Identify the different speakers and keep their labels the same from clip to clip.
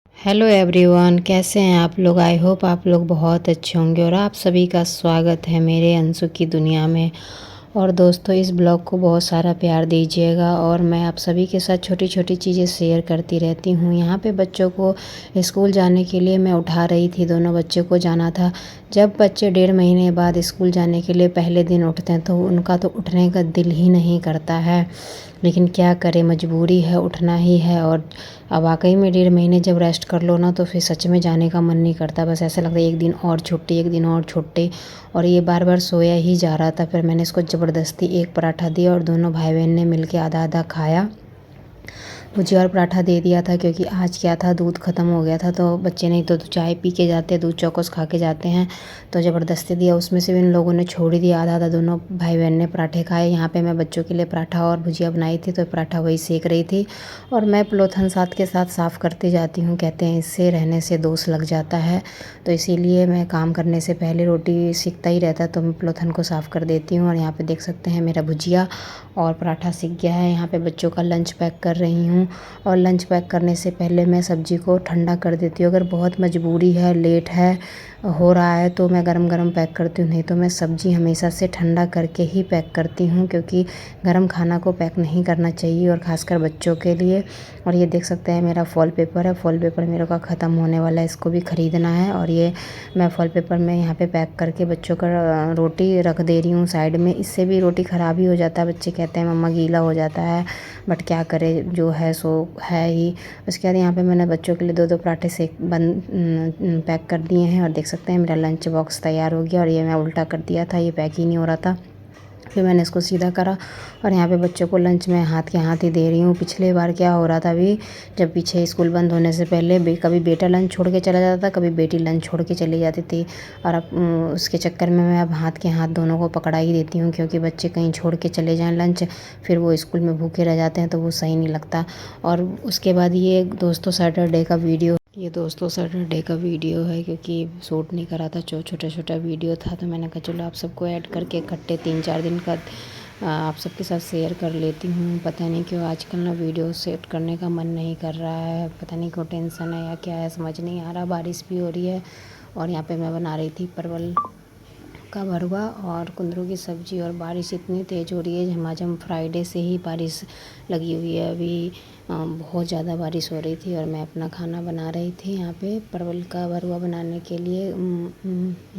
Speaker 1: Hello everyone, कैसे हैं आप लोग। आई होप आप लोग बहुत अच्छे होंगे और आप सभी का स्वागत है मेरे अंशु की दुनिया में। और दोस्तों, इस ब्लॉग को बहुत सारा प्यार दीजिएगा और मैं आप सभी के साथ छोटी छोटी चीज़ें शेयर करती रहती हूँ। यहाँ पे बच्चों को स्कूल जाने के लिए मैं उठा रही थी, दोनों बच्चों को जाना था। जब बच्चे 1.5 महीने बाद स्कूल जाने के लिए पहले दिन उठते हैं तो उनका तो उठने का दिल ही नहीं करता है, लेकिन क्या करें, मजबूरी है, उठना ही है। और अब वाकई में 1.5 महीने जब रेस्ट कर लो ना तो फिर सच में जाने का मन नहीं करता, बस ऐसा लगता है एक दिन और छुट्टी, एक दिन और छुट्टी। और ये बार बार सोया ही जा रहा था। फिर मैंने इसको ज़बरदस्ती एक पराठा दिया और दोनों भाई बहन ने मिलके आधा आधा खाया। भुजिया और पराठा दे दिया था क्योंकि आज क्या था, दूध ख़त्म हो गया था तो बच्चे नहीं तो चाय पी के जाते, दूध चौकोस खा के जाते हैं, तो ज़बरदस्ती दिया। उसमें से भी इन लोगों ने छोड़ ही दिया, आधा आधा दोनों भाई बहन ने पराठे खाए। यहाँ पे मैं बच्चों के लिए पराठा और भुजिया बनाई थी तो पराठा वही सेक रही थी और मैं पॉलीथिन साथ के साथ साफ़ करती जाती हूँ। कहते हैं इससे रहने से दोष लग जाता है, तो इसीलिए मैं काम करने से पहले रोटी सेकता ही रहता है तो मैं पॉलीथिन को साफ़ कर देती हूँ। और यहाँ पे देख सकते हैं मेरा भुजिया और पराठा सीख गया है। यहाँ पे बच्चों का लंच पैक कर रही हूँ और लंच पैक करने से पहले मैं सब्ज़ी को ठंडा कर देती हूँ। अगर बहुत मजबूरी है, लेट है, हो रहा है तो मैं गरम गरम पैक करती हूँ, नहीं तो मैं सब्ज़ी हमेशा से ठंडा करके ही पैक करती हूँ क्योंकि गरम खाना को पैक नहीं करना चाहिए और ख़ासकर बच्चों के लिए। और ये देख सकते हैं मेरा फॉल पेपर है, फॉल पेपर मेरे का ख़त्म होने वाला है, इसको भी ख़रीदना है। और ये मैं फॉल पेपर में यहाँ पे पैक करके बच्चों का रोटी रख दे रही हूँ साइड में। इससे भी रोटी ख़राब ही हो जाता है, बच्चे कहते हैं मम्मा गीला हो जाता है, बट क्या करें, जो है सो है ही। उसके बाद यहाँ पे मैंने बच्चों के लिए दो दो पराठे पैक कर दिए हैं और देख सकते हैं मेरा लंच बॉक्स तैयार हो गया। और ये मैं उल्टा कर दिया था, ये पैक ही नहीं हो रहा था, फिर मैंने इसको सीधा करा और यहाँ पे बच्चों को लंच में हाथ के हाथ ही दे रही हूँ। पिछले बार क्या हो रहा था, अभी जब पीछे स्कूल बंद होने से पहले कभी बेटा लंच छोड़ के चला जाता था, कभी बेटी लंच छोड़ के चली जाती थी। और अब उसके चक्कर में मैं अब हाथ के हाथ दोनों को पकड़ा ही देती हूँ क्योंकि बच्चे कहीं छोड़ के चले जाएँ लंच, फिर वो स्कूल में भूखे रह जाते हैं तो वो सही नहीं लगता। और उसके बाद ये दोस्तों सैटरडे का वीडियो है क्योंकि शूट नहीं करा था, छोटा छोटा वीडियो था तो मैंने कहा चलो आप सबको ऐड करके इकट्ठे 3-4 दिन का आप सबके साथ शेयर कर लेती हूँ। पता नहीं क्यों आजकल ना वीडियो सेट करने का मन नहीं कर रहा है, पता नहीं क्यों, टेंशन है या क्या है समझ नहीं आ रहा। बारिश भी हो रही है और यहाँ पे मैं बना रही थी परवल का भरवा और कुंदरू की सब्ज़ी। और बारिश इतनी तेज़ हो रही है, झमाझम फ्राइडे से ही बारिश लगी हुई है। अभी बहुत ज़्यादा बारिश हो रही थी और मैं अपना खाना बना रही थी। यहाँ पे परवल का भरवा बनाने के लिए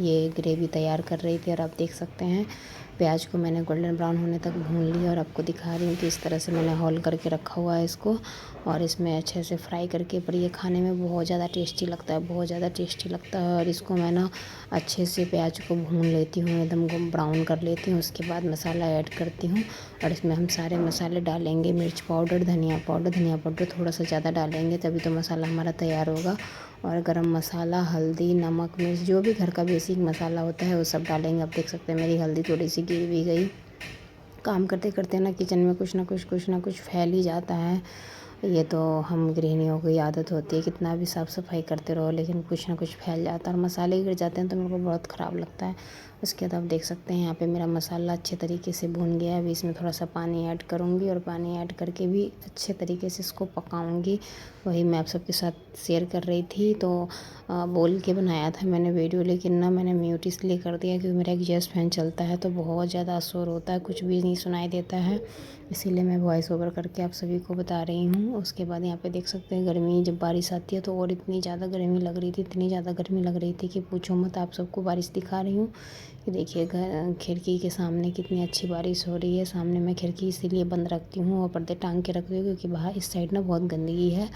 Speaker 1: ये ग्रेवी तैयार कर रही थी। और आप देख सकते हैं प्याज को मैंने गोल्डन ब्राउन होने तक भून लिया और आपको दिखा रही हूँ कि इस तरह से मैंने हॉल करके रखा हुआ है इसको। और इसमें अच्छे से फ्राई करके, पर ये खाने में बहुत ज़्यादा टेस्टी लगता है, बहुत ज़्यादा टेस्टी लगता है। और इसको मैं ना अच्छे से प्याज को भून लेती हूँ, एकदम को ब्राउन कर लेती हूँ। उसके बाद मसाला ऐड करती हूँ और इसमें हम सारे मसाले डालेंगे, मिर्च पाउडर, धनिया पाउडर थोड़ा सा ज़्यादा डालेंगे तभी तो मसाला हमारा तैयार होगा। और गरम मसाला, हल्दी, नमक, मिर्च, जो भी घर का बेसिक मसाला होता है वो सब डालेंगे। आप देख सकते हैं मेरी हल्दी थोड़ी सी गिर भी गई। काम करते करते ना किचन में कुछ ना कुछ फैल ही जाता है। ये तो हम गृहिणियों की आदत होती है, कितना भी साफ़ सफाई करते रहो लेकिन कुछ ना कुछ फैल जाता है और मसाले गिर जाते हैं तो मेरे को बहुत ख़राब लगता है। उसके बाद आप देख सकते हैं यहाँ पे मेरा मसाला अच्छे तरीके से भून गया है। अभी इसमें थोड़ा सा पानी ऐड करूँगी और पानी ऐड करके भी अच्छे तरीके से इसको पकाऊँगी। वही मैं आप सबके साथ शेयर कर रही थी। तो बोल के बनाया था मैंने वीडियो, लेकिन ना मैंने म्यूट इसलिए कर दिया क्योंकि मेरा एग्जॉस्ट फैन चलता है तो बहुत ज़्यादा शोर होता है, कुछ भी नहीं सुनाई देता है, इसीलिए मैं वॉइस ओवर करके आप सभी को बता रही हूँ। उसके बाद यहाँ पे देख सकते हैं गर्मी, जब बारिश आती है तो और इतनी ज़्यादा गर्मी लग रही थी, इतनी ज़्यादा गर्मी लग रही थी कि पूछो मत। आप सबको बारिश दिखा रही हूँ कि देखिए घर खिड़की के सामने कितनी अच्छी बारिश हो रही है। सामने मैं खिड़की इसीलिए बंद रखती हूँ और पर्दे टांग के रखती हूँ क्योंकि बाहर इस साइड ना बहुत गंदगी है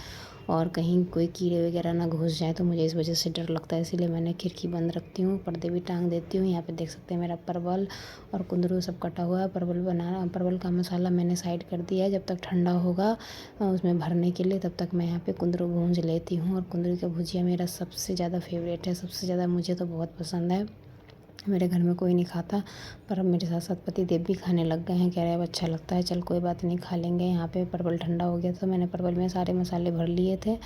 Speaker 1: और कहीं कोई कीड़े वगैरह ना घुस जाए तो मुझे इस वजह से डर लगता है, इसीलिए मैंने खिड़की बंद रखती हूँ, पर्दे भी टांग देती हूँ। यहाँ पे देख सकते हैं मेरा परवल और कुंदरू सब कटा हुआ है। परवल का मसाला मैंने साइड कर दिया है, जब तक ठंडा होगा उसमें भरने के लिए तब तक मैं यहाँ पे कुंदरू भूंज लेती हूँ। और कुंदरू का भुजिया मेरा सबसे ज़्यादा फेवरेट है, सबसे ज़्यादा मुझे तो बहुत पसंद है। मेरे घर में कोई नहीं खाता, पर अब मेरे साथ साथ पति देव भी खाने लग गए हैं। कह रहे हैं अब अच्छा लगता है, चल कोई बात नहीं खा लेंगे। यहाँ पे परवल ठंडा हो गया तो मैंने परवल में सारे मसाले भर लिए थे।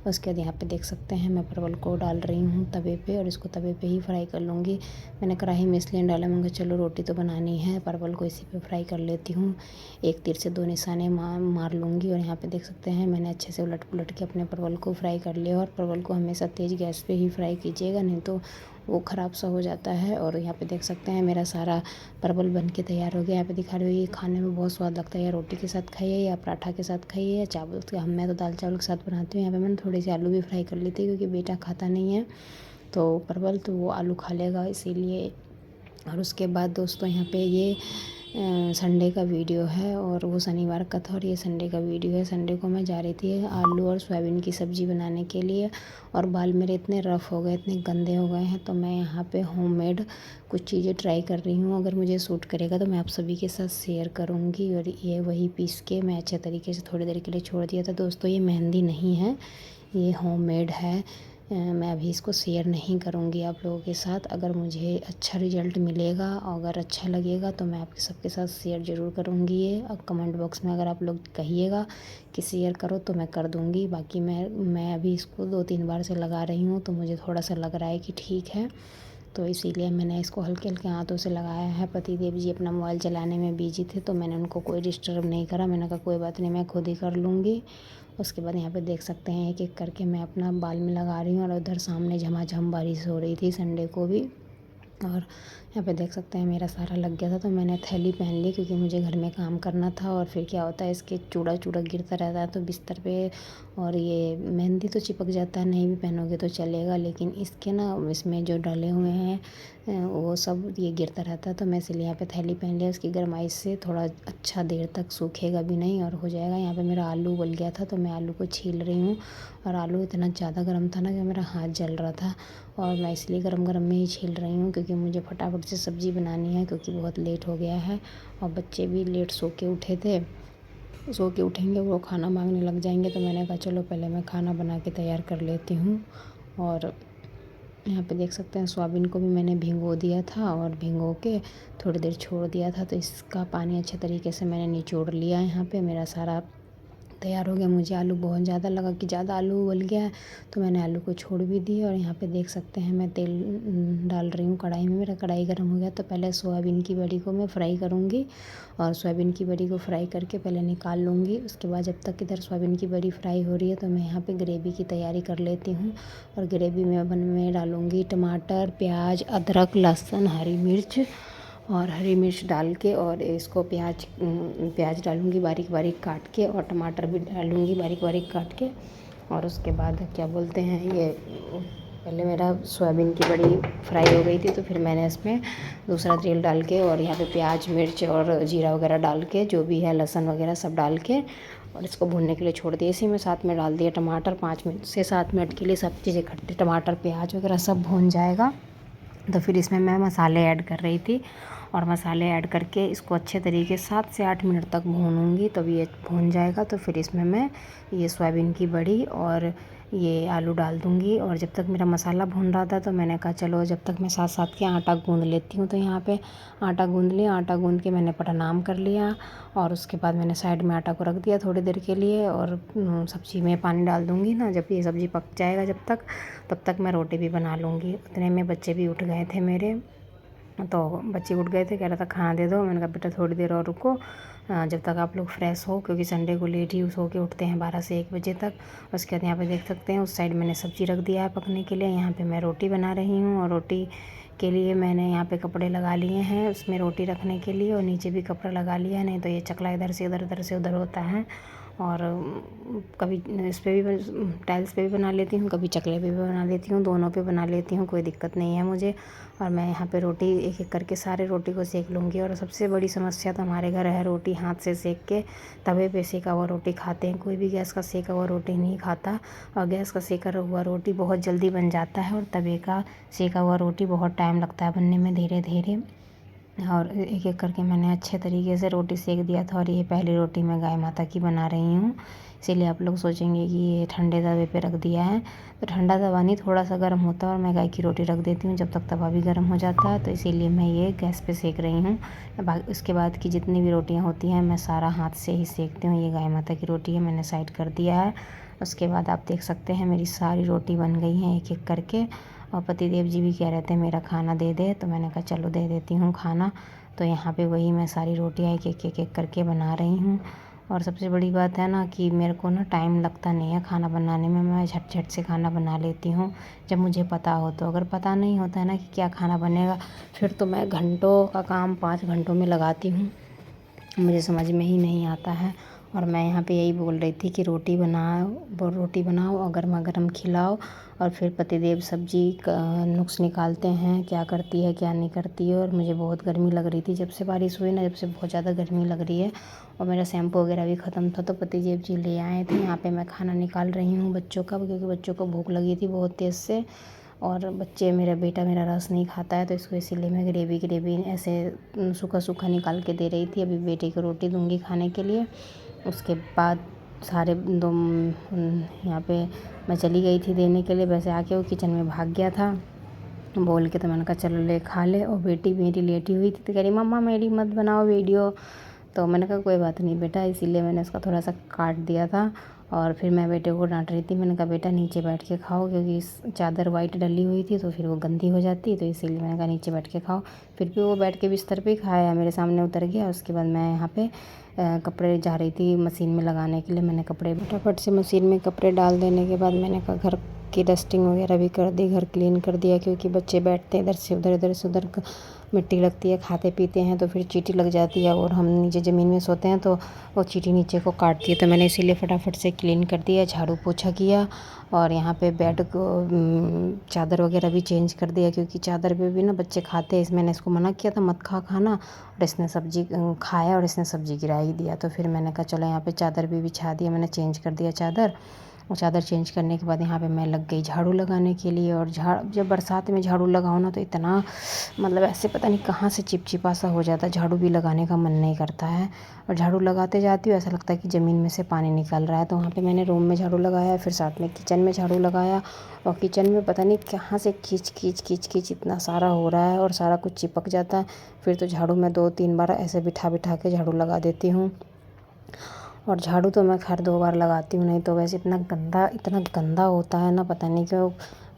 Speaker 1: उसके बाद यहाँ पे देख सकते हैं मैं परवल को डाल रही हूँ तवे पे, और इसको तवे पे ही फ्राई कर लूँगी। मैंने कढ़ाई में इसलिए डाला, मैं चलो रोटी तो बनानी है, परवल को इसी पे फ्राई कर लेती हूँ। एक तीर से दो निशाने मार लूँगी। और यहाँ पे देख सकते हैं मैंने अच्छे से उलट पुलट के अपने परवल को फ्राई कर लिया। और परवल को हमेशा तेज़ गैस पे ही फ्राई कीजिएगा, नहीं तो वो ख़राब सा हो जाता है। और यहाँ पे देख सकते हैं मेरा सारा परवल बन के तैयार हो गया। यहाँ पे दिखा रही हूँ, ये खाने में बहुत स्वाद लगता है। या रोटी के साथ खाइए, या पराठा के साथ खाइए, या चावल के। मैं तो दाल चावल के साथ बनाती हूँ। यहाँ पे मैंने थोड़ी सी आलू भी फ्राई कर ली थी, क्योंकि बेटा खाता नहीं है तो परवल, तो वो आलू खा लेगा इसीलिए। और उसके बाद दोस्तों यहाँ पे ये संडे का वीडियो है, और वो शनिवार का था, और ये संडे का वीडियो है। संडे को मैं जा रही थी आलू और सोयाबीन की सब्ज़ी बनाने के लिए, और बाल मेरे इतने रफ़ हो गए, इतने गंदे हो गए हैं, तो मैं यहाँ पे होममेड कुछ चीज़ें ट्राई कर रही हूँ। अगर मुझे सूट करेगा तो मैं आप सभी के साथ शेयर करूँगी। और ये वही पीस के मैं अच्छे तरीके से थोड़ी देर के लिए छोड़ दिया था। दोस्तों ये मेहंदी नहीं है, ये होममेड है। मैं अभी इसको शेयर नहीं करूँगी आप लोगों के साथ। अगर मुझे अच्छा रिज़ल्ट मिलेगा और अगर अच्छा लगेगा तो मैं आपके सबके साथ शेयर ज़रूर करूँगी। ये अब कमेंट बॉक्स में अगर आप लोग कहिएगा कि शेयर करो तो मैं कर दूँगी। बाकी मैं अभी इसको 2-3 बार से लगा रही हूँ, तो मुझे थोड़ा सा लग रहा है कि ठीक है, तो इसीलिए मैंने इसको हल्के हल्के हाथों से लगाया है। पति देव जी अपना मोबाइल चलाने में बिजी थे, तो मैंने उनको कोई डिस्टर्ब नहीं करा। मैंने कहा कोई बात नहीं, मैं खुद ही कर लूँगी। उसके बाद यहाँ पे देख सकते हैं एक एक करके मैं अपना बाल में लगा रही हूँ। और उधर सामने झमाझम बारिश हो रही थी संडे को भी। और यहाँ पे देख सकते हैं मेरा सारा लग गया था, तो मैंने थैली पहन ली, क्योंकि मुझे घर में काम करना था। और फिर क्या होता है, इसके चूड़ा चूड़ा गिरता रहता है तो बिस्तर पे, और ये मेहंदी तो चिपक जाता है, नहीं भी पहनोगे तो चलेगा, लेकिन इसके ना इसमें जो डले हुए हैं वो सब ये गिरता रहता है। तो मैं इसलिए यहाँ पे थैली पहन लिया। इसकी गर्माइश से थोड़ा अच्छा देर तक सूखेगा भी नहीं और हो जाएगा। यहाँ पे मेरा आलू उबल गया था, तो मैं आलू को छील रही हूँ। और आलू इतना ज़्यादा गर्म था ना कि मेरा हाथ जल रहा था, और मैं इसलिए गरम गरम में ही छील रही हूँ, क्योंकि मुझे फटाफट से सब्ज़ी बनानी है, क्योंकि बहुत लेट हो गया है। और बच्चे भी लेट सो के उठे थे, सो के उठेंगे वो खाना मांगने लग जाएंगे। तो मैंने कहा चलो पहले मैं खाना बना के तैयार कर लेती हूँ। और यहाँ पे देख सकते हैं सोयाबीन को भी मैंने भिगो दिया था, और भिगो के थोड़ी देर छोड़ दिया था, तो इसका पानी अच्छे तरीके से मैंने निचोड़ लिया। यहाँ पे मेरा सारा तैयार हो गया। मुझे आलू बहुत ज़्यादा लगा कि ज़्यादा आलू उबल गया है, तो मैंने आलू को छोड़ भी दिया। और यहाँ पे देख सकते हैं मैं तेल डाल रही हूँ कढ़ाई में। मेरा कढ़ाई गर्म हो गया, तो पहले सोयाबीन की बड़ी को मैं फ्राई करूँगी, और सोयाबीन की बड़ी को फ्राई करके पहले निकाल लूँगी। उसके बाद जब तक इधर सोयाबीन की बड़ी फ्राई हो रही है, तो मैं यहाँ पे ग्रेवी की तैयारी कर लेती हूँ। और ग्रेवी में डालूँगी टमाटर, प्याज, अदरक, लहसुन, हरी मिर्च, और हरी मिर्च डाल के, और इसको प्याज डालूँगी बारीक बारीक काट के, और टमाटर भी डालूँगी बारीक बारीक काट के। और उसके बाद क्या बोलते हैं, ये पहले मेरा सोयाबीन की बड़ी फ्राई हो गई थी, तो फिर मैंने इसमें दूसरा तेल डाल के, और यहाँ पे प्याज, मिर्च और जीरा वगैरह डाल के, जो भी है लहसुन वगैरह सब डाल के, और इसको भूनने के लिए छोड़ दिया। इसी में साथ में डाल दिया टमाटर। 5 से 7 मिनट के लिए सब चीज़ें इकट्ठे, टमाटर प्याज वगैरह सब भून जाएगा, तो फिर इसमें मैं मसाले ऐड कर रही थी। और मसाले ऐड करके इसको अच्छे तरीके 7 से 8 मिनट तक भूनूंगी, तब ये भून जाएगा। तो फिर इसमें मैं ये सोयाबीन की बड़ी और ये आलू डाल दूँगी। और जब तक मेरा मसाला भून रहा था, तो मैंने कहा चलो जब तक मैं साथ साथ के आटा गूँध लेती हूँ। तो यहाँ पे आटा गूँध लिया, आटा गूँध के मैंने प्रणाम कर लिया, और उसके बाद मैंने साइड में आटा को रख दिया थोड़ी देर के लिए। और सब्ज़ी में पानी डाल दूँगी ना, जब ये सब्ज़ी पक जाएगा जब तक, तब तक मैं रोटी भी बना लूँगी। उतने में बच्चे भी उठ गए थे मेरे, तो बच्चे उठ गए थे, कह रहा था खाना दे दो। मैंने कहा बेटा थोड़ी देर और रुको, जब तक आप लोग फ्रेश हो, क्योंकि संडे को लेट ही सो के उठते हैं 12 से 1 बजे तक। उसके बाद यहाँ पे देख सकते हैं उस साइड मैंने सब्ज़ी रख दिया है पकने के लिए। यहाँ पे मैं रोटी बना रही हूँ, और रोटी के लिए मैंने यहाँ पे कपड़े लगा लिए हैं उसमें रोटी रखने के लिए, और नीचे भी कपड़ा लगा लिया है, नहीं तो ये चकला इधर से उधर, इधर से उधर होता है। और कभी इस पे भी टाइल्स पे भी बना लेती हूँ, कभी चकले पे भी बना लेती हूँ, दोनों पे बना लेती हूँ, कोई दिक्कत नहीं है मुझे। और मैं यहाँ पे रोटी एक एक करके सारे रोटी को सेक लूँगी। और सबसे बड़ी समस्या तो हमारे घर है रोटी हाथ से सेक के, तवे पे सेका हुआ रोटी खाते हैं, कोई भी गैस का सेका हुआ रोटी नहीं खाता। और गैस का सेका हुआ रोटी बहुत जल्दी बन जाता है, और तवे का सेका हुआ रोटी बहुत टाइम लगता है बनने में, धीरे धीरे। और एक एक करके मैंने अच्छे तरीके से रोटी सेक दिया था। और ये पहली रोटी मैं गाय माता की बना रही हूँ, इसीलिए आप लोग सोचेंगे कि ये ठंडे तवे पे रख दिया है, तो ठंडा तवा नहीं, थोड़ा सा गर्म होता है और मैं गाय की रोटी रख देती हूँ जब तक तवा भी गर्म हो जाता है। तो इसीलिए मैं ये गैस पे सेक रही हूँ। उसके बाद की जितनी भी रोटियाँ होती हैं मैं सारा हाथ से ही सेकती हूँ। ये गाय माता की रोटी है, मैंने साइड कर दिया है। उसके बाद आप देख सकते हैं मेरी सारी रोटी बन गई हैं एक एक करके। और पतिदेव जी भी कह रहे थे मेरा खाना दे दे, तो मैंने कहा चलो दे देती हूँ खाना। तो यहाँ पे वही मैं सारी रोटियाँ एक एक करके बना रही हूँ। और सबसे बड़ी बात है ना कि मेरे को ना टाइम लगता नहीं है खाना बनाने में, मैं झट से खाना बना लेती हूँ जब मुझे पता हो। तो अगर पता नहीं होता है ना कि क्या खाना बनेगा, फिर तो मैं घंटों का काम 5 घंटों में लगाती हूँ, मुझे समझ में ही नहीं आता है। और मैं यहाँ पे यही बोल रही थी कि रोटी बनाओ और गर्मा गर्म खिलाओ। और फिर पतिदेव सब्जी का नुक्स निकालते हैं, क्या करती है क्या नहीं करती है। और मुझे बहुत गर्मी लग रही थी जब से बारिश हुई ना, जब से बहुत ज़्यादा गर्मी लग रही है। और मेरा शैम्पू वगैरह भी ख़त्म था, तो पतिदेव जी ले आए थे। यहाँ पे मैं खाना निकाल रही हूँ बच्चों का, क्योंकि बच्चों को भूख लगी थी बहुत तेज़ से। और मेरा बेटा मेरा रस नहीं खाता है, तो इसको इसीलिए मैं ग्रेवी ऐसे सूखा निकाल के दे रही थी। अभी बेटे को रोटी दूंगी खाने के लिए। उसके बाद सारे यहाँ पे मैं चली गई थी देने के लिए, वैसे आके वो किचन में भाग गया था बोल के। तो मैंने कहा चलो ले खा ले। और बेटी मेरी लेटी हुई थी तो कह रही मम्मा मेरी मत बनाओ वीडियो। तो मैंने कहा कोई बात नहीं बेटा, इसीलिए मैंने उसका थोड़ा सा काट दिया था। और फिर मैं बेटे को डांट रही थी, मैंने कहा बेटा नीचे बैठ के खाओ, क्योंकि चादर वाइट डली हुई थी तो फिर वो गंदी हो जाती, तो इसीलिए मैंने कहा नीचे बैठ के खाओ। फिर भी वो बैठ के बिस्तर पे ही खाया, मेरे सामने उतर गया। उसके बाद मैं यहाँ पे कपड़े जा रही थी मशीन में लगाने के लिए। मैंने कपड़े फटाफट से मशीन में कपड़े डाल देने के बाद मैंने कहा घर की डस्टिंग वगैरह भी कर दी, घर क्लीन कर दिया, क्योंकि बच्चे बैठते हैं इधर से उधर मिट्टी लगती है, खाते पीते हैं तो फिर चींटी लग जाती है। और हम नीचे ज़मीन में सोते हैं तो वो चींटी नीचे को काटती है। तो मैंने इसीलिए फटाफट से क्लीन कर दिया, झाड़ू पोछा किया। और यहाँ पे बेड को चादर वगैरह भी चेंज कर दिया, क्योंकि चादर पे भी ना बच्चे खाते हैं। मैंने इसको मना किया था मत खा खाना, और इसने सब्जी खाया और इसने सब्जी गिरा ही दिया। तो फिर मैंने कहा चलो यहाँ पे चादर भी बिछा दिया, मैंने चेंज कर दिया चादर। और चादर चेंज करने के बाद यहाँ पे मैं लग गई झाड़ू लगाने के लिए। और जब बरसात में झाड़ू लगाओ ना तो इतना मतलब ऐसे पता नहीं कहाँ से चिपचिपा सा हो जाता है, झाड़ू भी लगाने का मन नहीं करता है। और झाड़ू लगाते जाती हूँ ऐसा लगता है कि ज़मीन में से पानी निकल रहा है। तो वहाँ पे मैंने रूम में झाड़ू लगाया, फिर साथ में किचन में झाड़ू लगाया। और किचन में पता नहीं कहाँ से खींच इतना सारा हो रहा है और सारा कुछ चिपक जाता है। फिर तो झाड़ू मैं 2-3 बार ऐसे बिठा के झाड़ू लगा देती हूँ। और झाड़ू तो मैं खैर 2 बार लगाती हूँ, नहीं तो वैसे इतना गंदा होता है ना, पता नहीं क्यों।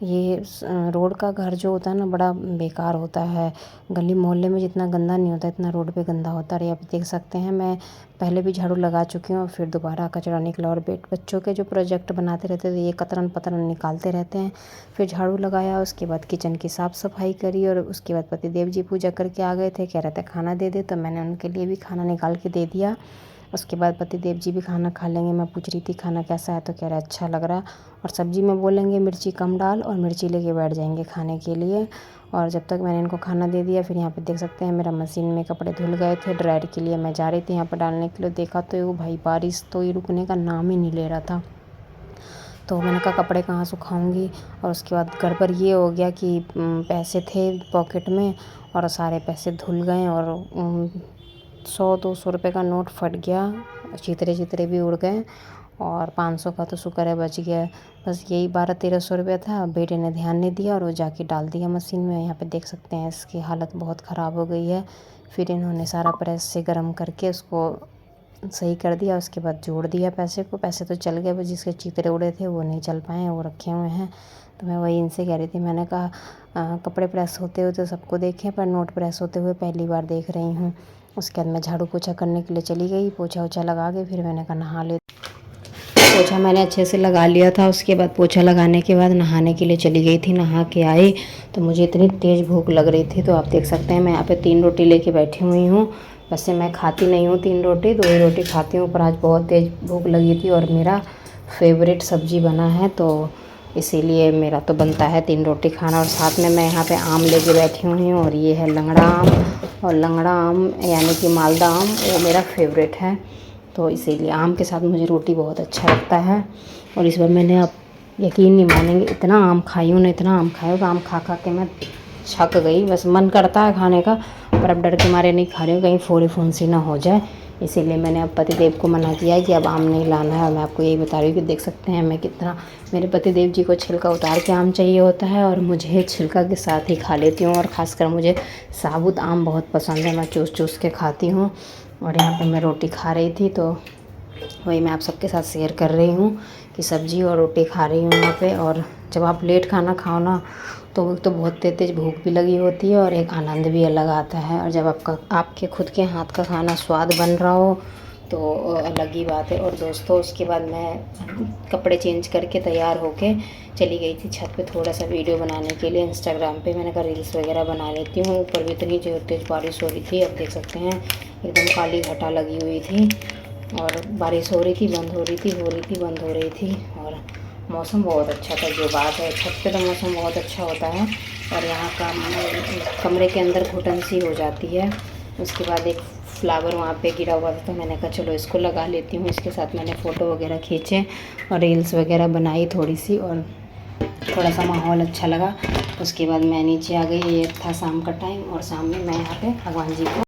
Speaker 1: ये रोड का घर जो होता है ना बड़ा बेकार होता है। गली मोहल्ले में जितना गंदा नहीं होता इतना रोड पे गंदा होता है। आप देख सकते हैं मैं पहले भी झाड़ू लगा चुकी हूँ और फिर दोबारा कचरा निकला। और बच्चों के जो प्रोजेक्ट बनाते रहते थे ये कतरन पतरन निकालते रहते हैं। फिर झाड़ू लगाया, उसके बाद किचन की साफ़ सफाई करी। और उसके बाद पतिदेव जी पूजा करके आ गए थे, कह रहे थे खाना दे दे, तो मैंने उनके लिए भी खाना निकाल के दे दिया। उसके बाद पतिदेव जी भी खाना खा लेंगे। मैं पूछ रही थी खाना कैसा है, तो कह रहा अच्छा लग रहा। और सब्ज़ी में बोलेंगे मिर्ची कम डाल, और मिर्ची लेके बैठ जाएंगे खाने के लिए। और जब तक मैंने इनको खाना दे दिया, फिर यहाँ पे देख सकते हैं मेरा मशीन में कपड़े धुल गए थे। ड्रायर के लिए मैं जा रही थी यहाँ पर डालने के लिए, देखा तो वो भाई बारिश तो ये रुकने का नाम ही नहीं ले रहा था। तो मैंने कहा कपड़े कहाँ सुखाऊंगी। और उसके बाद गड़बड़ ये हो गया कि पैसे थे पॉकेट में और सारे पैसे धुल गए। और 100-200 रुपये का नोट फट गया, चितरे भी उड़ गए। और 500 का तो शुक्र है बच गया। बस यही 1200-1300 रुपया था। बेटे ने ध्यान नहीं दिया और वो जाके डाल दिया मशीन में। यहाँ पे देख सकते हैं इसकी हालत बहुत ख़राब हो गई है। फिर इन्होंने सारा प्रेस से गर्म करके उसको सही कर दिया। उसके बाद जोड़ दिया पैसे तो चल गए, बस जिसके चितरे उड़े थे वो नहीं चल पाए, वो रखे हुए हैं। तो मैं वही इनसे कह रही थी, मैंने कहा कपड़े प्रेस होते हुए तो सबको देखे, पर नोट प्रेस होते हुए पहली बार देख रही हूँ। उसके बाद मैं झाड़ू पोछा करने के लिए चली गई, पोछा वोछा लगा के फिर मैंने कहा नहा ले। पोछा मैंने अच्छे से लगा लिया था। उसके बाद पोछा लगाने के बाद नहाने के लिए चली गई थी। नहा के आई तो मुझे इतनी तेज़ भूख लग रही थी। तो आप देख सकते हैं मैं यहाँ पे 3 रोटी लेके बैठी हुई हूँ। वैसे मैं खाती नहीं हूँ 3 रोटी, 2 ही रोटी खाती हूँ, पर आज बहुत तेज़ भूख लगी थी और मेरा फेवरेट सब्ज़ी बना है, तो इसीलिए मेरा तो बनता है 3 रोटी खाना। और साथ में मैं यहाँ पे आम लेके बैठी हुई हूँ, और ये है लंगड़ा आम। और लंगड़ा आम यानी कि मालदा आम वो मेरा फेवरेट है, तो इसीलिए आम के साथ मुझे रोटी बहुत अच्छा लगता है। और इस बार मैंने, आप यकीन नहीं मानेंगे, इतना आम खाई हूँ ना, इतना आम खाया हूँ, आम खा के मैं छक गई। बस मन करता है खाने का, पर अब डर के मारे नहीं खा रही हूँ, कहीं फोड़ी फुंसी ना हो जाए, इसीलिए मैंने अब पतिदेव को मना किया है कि अब आम नहीं लाना है। और मैं आपको यही बता रही हूँ कि देख सकते हैं मैं कितना, मेरे पतिदेव जी को छिलका उतार के आम चाहिए होता है और मुझे छिलका के साथ ही खा लेती हूँ। और ख़ासकर मुझे साबुत आम बहुत पसंद है, मैं चूस चूस के खाती हूँ। और यहाँ पे मैं रोटी खा रही थी तो वही मैं आप सबके साथ शेयर कर रही हूँ कि सब्ज़ी और रोटी खा रही हूँ यहाँ पे। और जब आप लेट खाना खाओ ना तो बहुत तेज़ तेज़ भूख भी लगी होती है और एक आनंद भी अलग आता है। और जब आपके खुद के हाथ का खाना स्वाद बन रहा हो तो अलग ही बात है। और दोस्तों उसके बाद मैं कपड़े चेंज करके तैयार होके चली गई थी छत पे थोड़ा सा वीडियो बनाने के लिए इंस्टाग्राम पे। मैंने कहा रील्स वगैरह बना लेती हूँ। ऊपर भी इतनी तेज़ बारिश हो रही थी, अब देख सकते हैं एकदम काली घटा लगी हुई थी और बारिश हो रही थी, बंद हो रही थी, हो रही थी, बंद हो रही थी। और मौसम बहुत अच्छा था, जो बात है छत पे तो मौसम बहुत अच्छा होता है। और यहाँ का कमरे के अंदर घुटन सी हो जाती है। उसके बाद एक फ्लावर वहाँ पे गिरा हुआ था तो मैंने कहा चलो इसको लगा लेती हूँ। इसके साथ मैंने फ़ोटो वगैरह खींचे और रील्स वगैरह बनाई थोड़ी सी, और थोड़ा सा माहौल अच्छा लगा। उसके बाद मैं नीचे आ गई, ये था शाम का टाइम और शाम में मैं यहाँ पे भगवान जी को